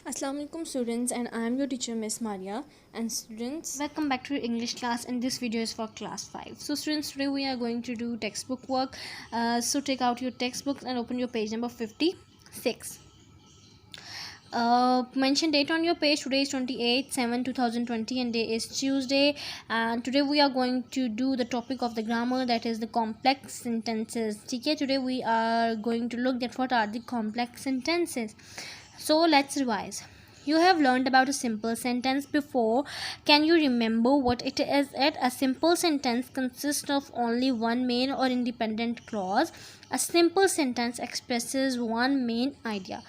Assalamualaikum students, and I am your teacher Miss Maria. And students, welcome back to your English class, and this video is for class 5. So students, today we are going to do textbook work. So take out your textbooks and open your page number 56. Mention date on your page. Today is 28/7/2020 and day is Tuesday, and today we are going to do the topic of the grammar, that is the complex sentences. Okay, today we are going to look at what are the complex sentences. So let's revise. You have learned about a simple sentence before. Can you remember what it is? A simple sentence consists of only one main or independent clause. A simple sentence expresses one main idea.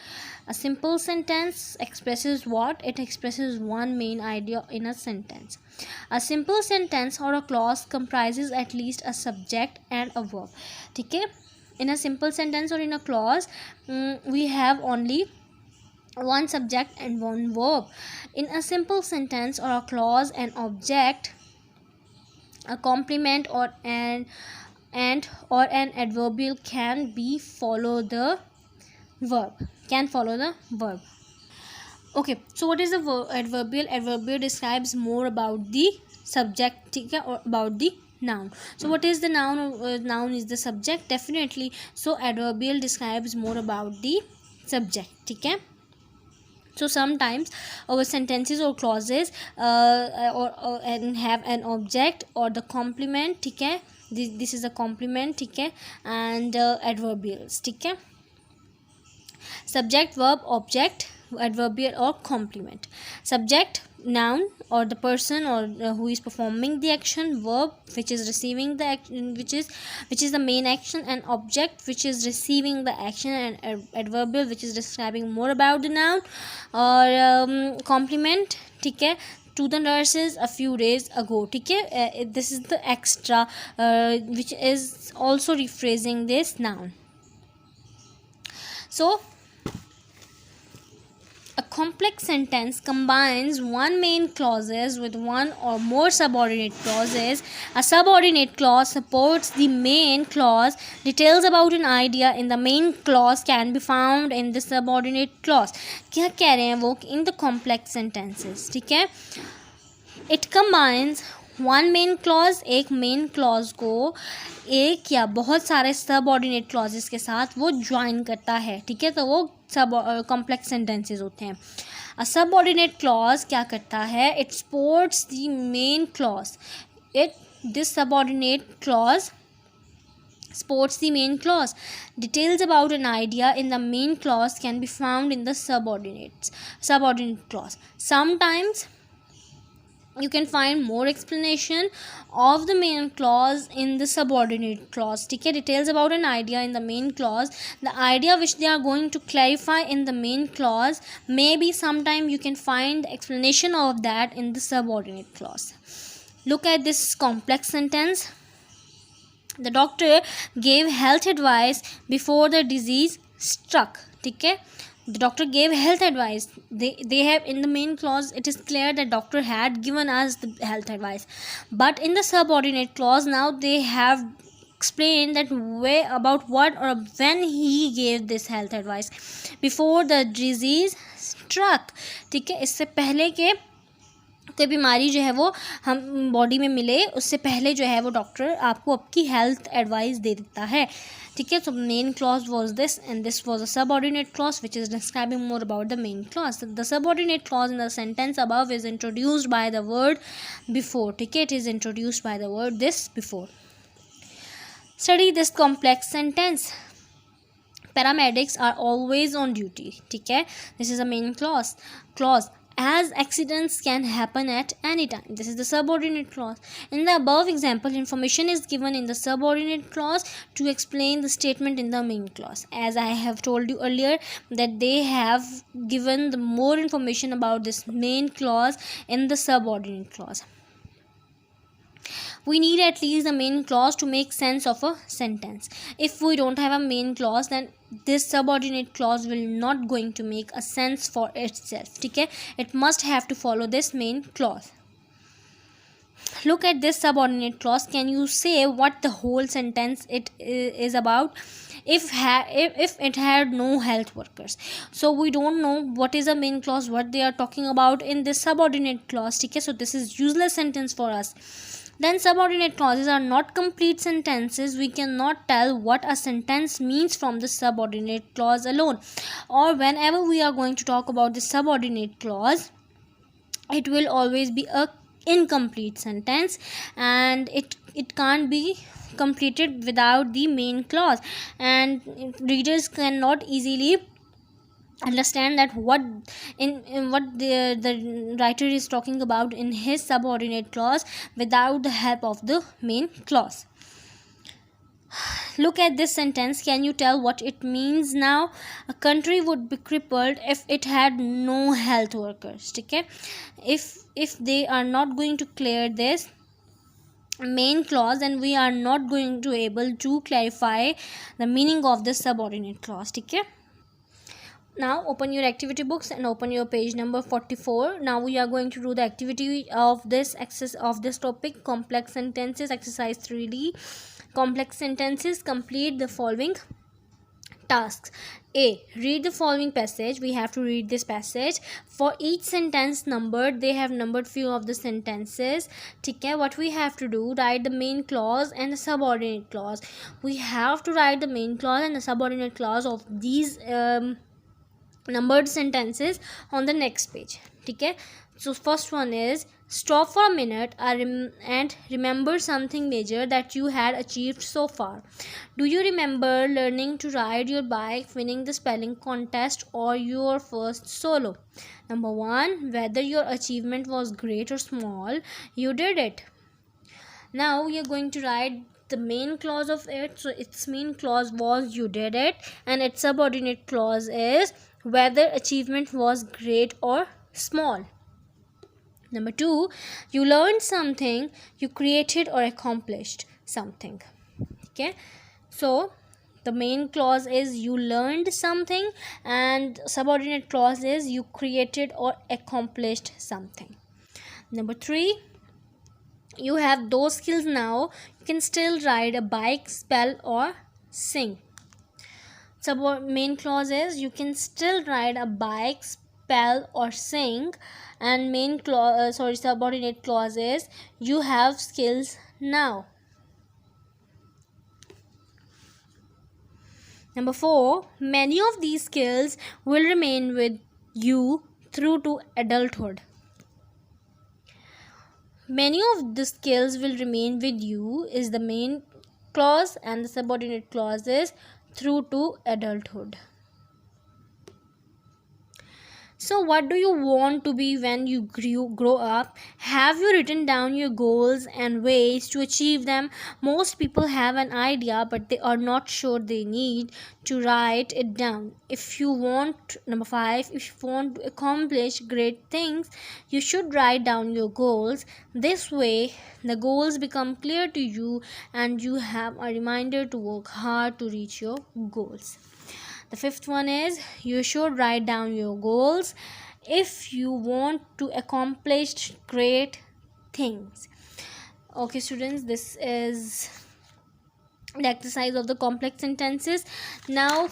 A simple sentence expresses what? It expresses one main idea in a sentence. A simple sentence or a clause comprises at least a subject and a verb. Okay? In a simple sentence or in a clause, we have only one subject and one verb. In a simple sentence or a clause, an object, a complement, or an adverbial can follow the verb. Okay, so what is the adverbial? Adverbial describes more about the subject or about the noun. So what is the noun? Noun is the subject, definitely. So adverbial describes more about the subject. Okay. So sometimes our sentences or clauses and have an object or the complement. Okay, this is a complement. Okay, and adverbials. Okay, subject, verb, object, adverbial or complement. Subject, noun or the person or who is performing the action. Verb, which is receiving the action, which is the main action, and object, which is receiving the action, and adverbial, which is describing more about the noun or complement. Okay, to the nurses a few days ago. Okay, this is the extra which is also rephrasing this noun. So a complex sentence combines one main clauses with one or more subordinate clauses. A subordinate clause supports the main clause. Details about an idea in the main clause can be found in the subordinate clause. क्या कह रहे हैं वो? In the complex sentences. ठीक है, it combines one main clause, एक main clause को एक या बहुत सारे सबऑर्डिनेट क्लॉजेस के साथ वो ज्वाइन करता है. ठीक है, तो वो सब कॉम्प्लेक्स सेंटेंसेस होते हैं. अ सबऑर्डिनेट क्लॉज क्या करता है? It supports the main clause. This subordinate clause supports the main clause. Details about an idea in the main clause can be found in the subordinate clause. Sometimes you can find more explanation of the main clause in the subordinate clause. Okay, details about an idea in the main clause, the idea which they are going to clarify in the main clause, maybe sometime you can find the explanation of that in the subordinate clause. Look at this complex sentence. The doctor gave health advice before the disease struck. Okay, the doctor gave health advice. They have in the main clause, it is clear that doctor had given us the health advice, but in the subordinate clause now they have explained that way about what or when he gave this health advice. Before the disease struck. ठीक है, इससे पहले के कोई बीमारी जो है वो हम बॉडी में मिले उससे पहले जो है वो डॉक्टर आपको आपकी हेल्थ एडवाइस दे देता है. ठीक है, so main clause was this and this was a subordinate clause which is describing more about the main clause. The subordinate clause in the sentence above is introduced by the word before. ठीक है, it is introduced by the word this before. Study this complex sentence. Paramedics are always on duty. ठीक है, this is a main clause. As accidents can happen at any time. This is the subordinate clause. In the above example, information is given in the subordinate clause to explain the statement in the main clause. As I have told you earlier that they have given the more information about this main clause in the subordinate clause. We need at least the main clause to make sense of a sentence. If we don't have a main clause, then this subordinate clause will not going to make a sense for itself. Okay, it must have to follow this main clause. Look at this subordinate clause. Can you say what the whole sentence it is about? if it had no health workers. So we don't know what is the main clause, what they are talking about in this subordinate clause. Okay, so this is useless sentence for us. Then subordinate clauses are not complete sentences. We cannot tell what a sentence means from the subordinate clause alone, or whenever we are going to talk about the subordinate clause, it will always be a incomplete sentence, and it can't be completed without the main clause, and readers cannot easily understand that in what the writer is talking about in his subordinate clause without the help of the main clause. Look at this sentence. Can you tell what it means now? A country would be crippled if it had no health workers. Okay, if they are not going to clear this main clause, then we are not going to able to clarify the meaning of this subordinate clause. Okay, now open your activity books and open your page number 44. Now we are going to do the activity of this topic, complex sentences, exercise 3D. Complex sentences. Complete the following tasks. A. Read the following passage. We have to read this passage. For each sentence numbered, they have numbered few of the sentences. Okay, what we have to do, write the main clause and the subordinate clause. We have to write the main clause and the subordinate clause of these numbered sentences on the next page. Okay, so first one is, stop for a minute and remember something major that you had achieved so far. Do you remember learning to ride your bike, winning the spelling contest, or your first solo? Number 1, whether your achievement was great or small, you did it. Now we are going to write the main clause of it. So its main clause was you did it, and its subordinate clause is whether achievement was great or small. Number 2, you learned something, you created or accomplished something. Okay, so the main clause is you learned something, and subordinate clause is you created or accomplished something. Number 3, you have those skills now, you can still ride a bike, spell or sing. Main clause is you can still ride a bike, spell or sing, and subordinate clause is you have skills now. Number 4, many of these skills will remain with you through to adulthood. Many of the skills will remain with you is the main clause, and the subordinate clause is through to adulthood. So what do you want to be when you grow up? Have you written down your goals and ways to achieve them? Most people have an idea, but they are not sure. They need to write it down. If you want, number 5, if you want to accomplish great things, you should write down your goals. This way, the goals become clear to you and you have a reminder to work hard to reach your goals. The 5th one is you should write down your goals if you want to accomplish great things. Okay students, this is the exercise of the complex sentences. Now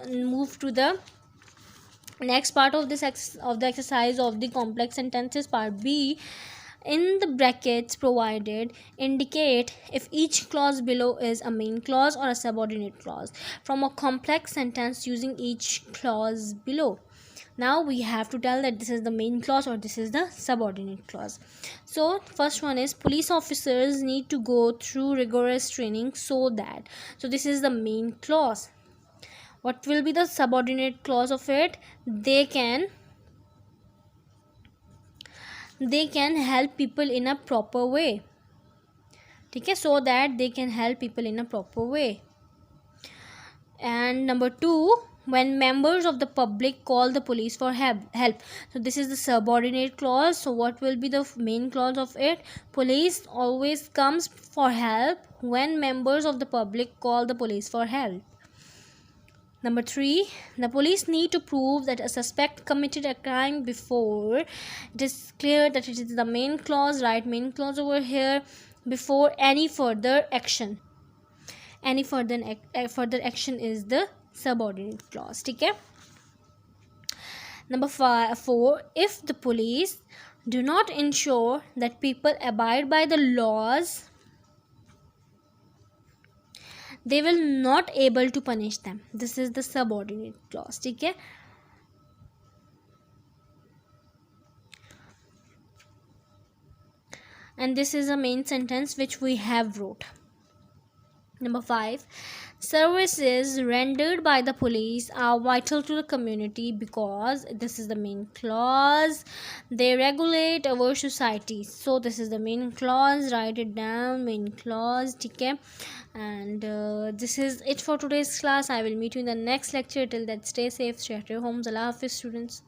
move to the next part of the exercise of the complex sentences, part B. In the brackets provided, indicate if each clause below is a main clause or a subordinate clause from a complex sentence using each clause below. Now we have to tell that this is the main clause or this is the subordinate clause. So first one is police officers need to go through rigorous training so this is the main clause. What will be the subordinate clause of it? They can help people in a proper way. Okay, so that they can help people in a proper way. And number 2, when members of the public call the police for help. So this is the subordinate clause. So what will be the main clause of it? Police always comes for help when members of the public call the police for help. Number 3, the police need to prove that a suspect committed a crime before it is clear that it is the main clause. Write main clause over here before any further action. any further action is the subordinate clause. ठीक है. Number 4, if the police do not ensure that people abide by the laws, they will not able to punish them. This is the subordinate clause. ठीक है. And this is a main sentence which we have wrote. Number 5, services rendered by the police are vital to the community because, this is the main clause, they regulate our society. So this is the main clause, write it down, main clause. ठीक है. And this is it for today's class. I will meet you in the next lecture. Till that, stay safe, stay at your homes. Allah Hafiz, students.